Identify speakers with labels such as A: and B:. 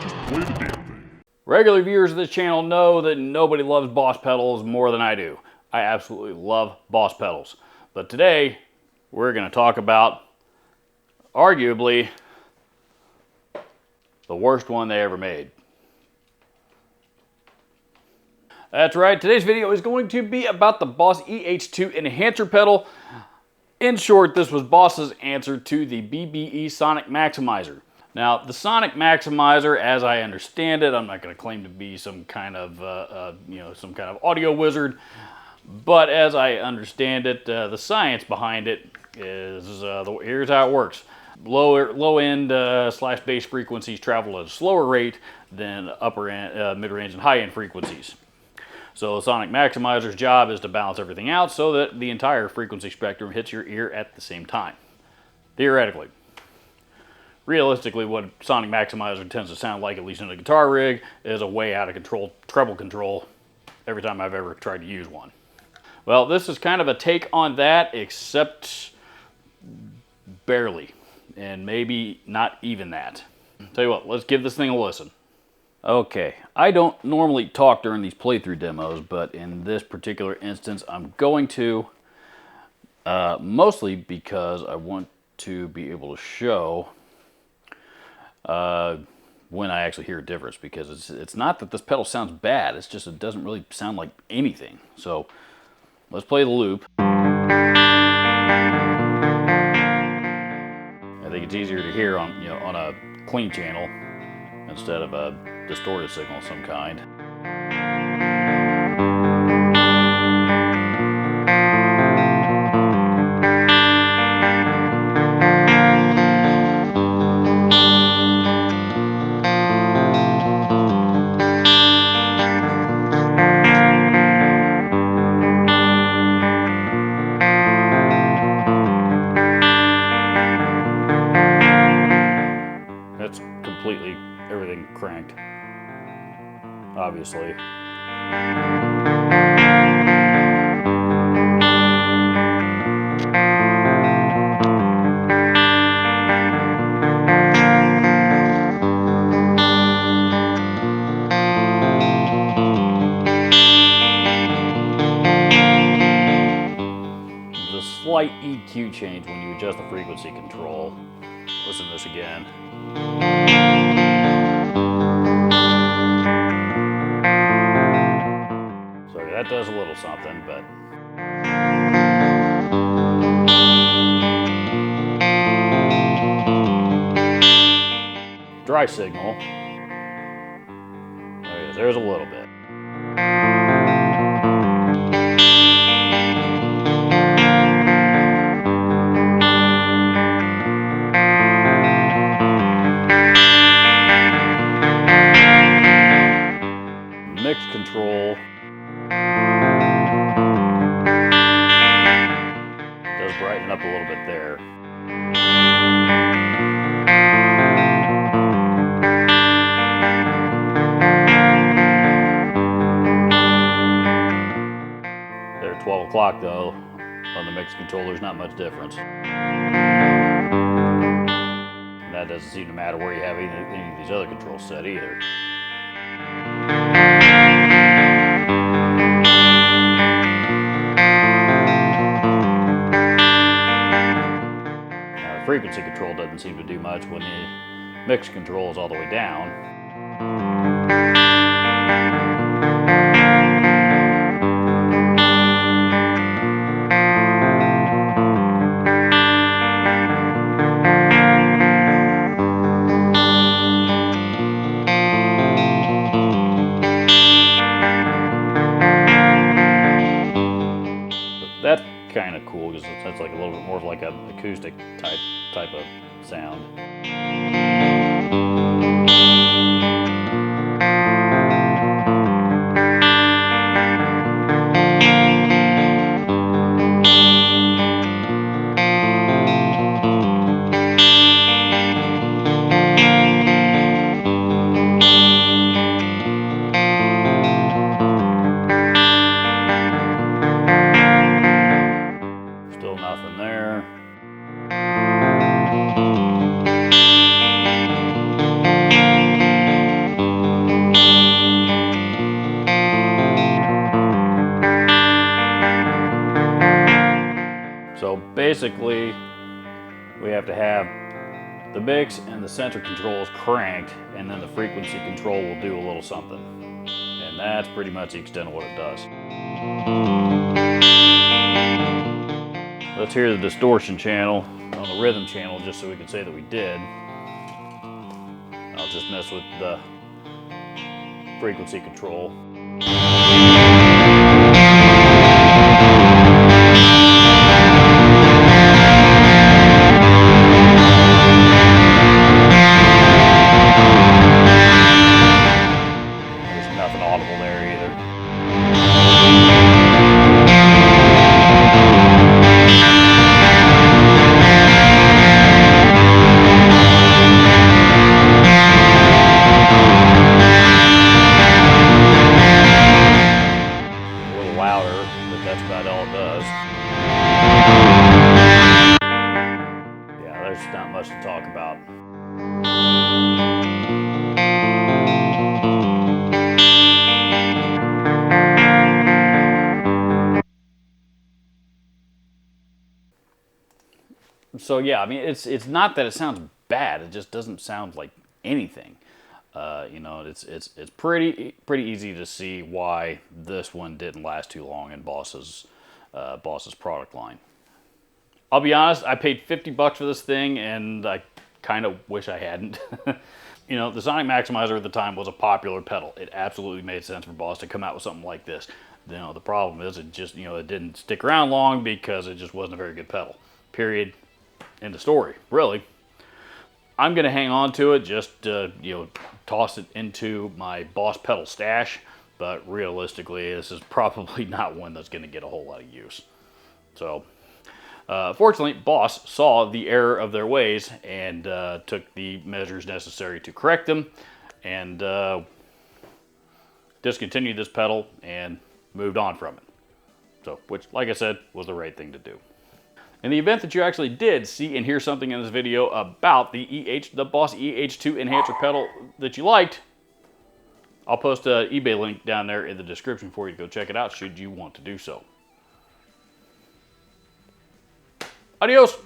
A: Just play the damn thing.
B: Regular viewers of this channel know that nobody loves Boss pedals more than I do. I absolutely love Boss pedals. But today, we're going to talk about, arguably, the worst one they ever made. That's right, today's video is going to be about the Boss EH2 Enhancer pedal. In short, this was Boss's answer to the BBE Sonic Maximizer. Now, the Sonic Maximizer, as I understand it, I'm not going to claim to be some kind of, audio wizard, but as I understand it, the science behind it is, here's how it works. Low end slash bass frequencies travel at a slower rate than upper end, mid-range and high end frequencies. So the Sonic Maximizer's job is to balance everything out so that the entire frequency spectrum hits your ear at the same time. Theoretically. Realistically, what Sonic Maximizer tends to sound like, at least in a guitar rig, is a way out of control treble control every time I've ever tried to use one. Well, this is kind of a take on that, except barely, and maybe not even that. Tell you what, let's give this thing a listen. Okay, I don't normally talk during these playthrough demos, but in this particular instance, I'm going to, mostly because I want to be able to show when I actually hear a difference, because it's not that this pedal sounds bad, it's just it doesn't really sound like anything. So let's play the loop. I think it's easier to hear on on a clean channel instead of a distorted signal of some kind. That's completely everything cranked, obviously. There's a slight EQ change when you adjust the frequency control. Listen to this again. Sorry, that does a little something, but dry signal. Okay, there's a little bit. Mix control does brighten up a little bit there. There at 12 o'clock though, on the mix control there's not much difference. And that doesn't seem to matter where you have any of these other controls set either. Frequency control doesn't seem to do much when the mix control is all the way down. But that's kind of cool because that's like a little bit more of like an acoustic type of sound. Still nothing there. basically, we have to have the mix and the center controls cranked, and then the frequency control will do a little something. And that's pretty much the extent of what it does. Let's hear the distortion channel on the rhythm channel just so we can say that we did. I'll just mess with the frequency control. There's nothing audible there either. Louder, but that's about all it does. Yeah, there's not much to talk about. So yeah, I mean, it's not that it sounds bad. It just doesn't sound like anything. You know, it's pretty easy to see why this one didn't last too long in Boss's product line. I'll be honest, I paid $50 for this thing, and I kind of wish I hadn't. You know, the Sonic Maximizer at the time was a popular pedal. It absolutely made sense for Boss to come out with something like this. You know, the problem is it just, you know, it didn't stick around long because it just wasn't a very good pedal. Period. End of story, really. I'm going to hang on to it, just, you know, toss it into my Boss pedal stash, but realistically, this is probably not one that's going to get a whole lot of use. So, fortunately, Boss saw the error of their ways and took the measures necessary to correct them, and discontinued this pedal and moved on from it. So, which, like I said, was the right thing to do. In the event that you actually did see and hear something in this video about the Boss EH2 enhancer pedal that you liked, I'll post an eBay link down there in the description for you to go check it out should you want to do so. Adios!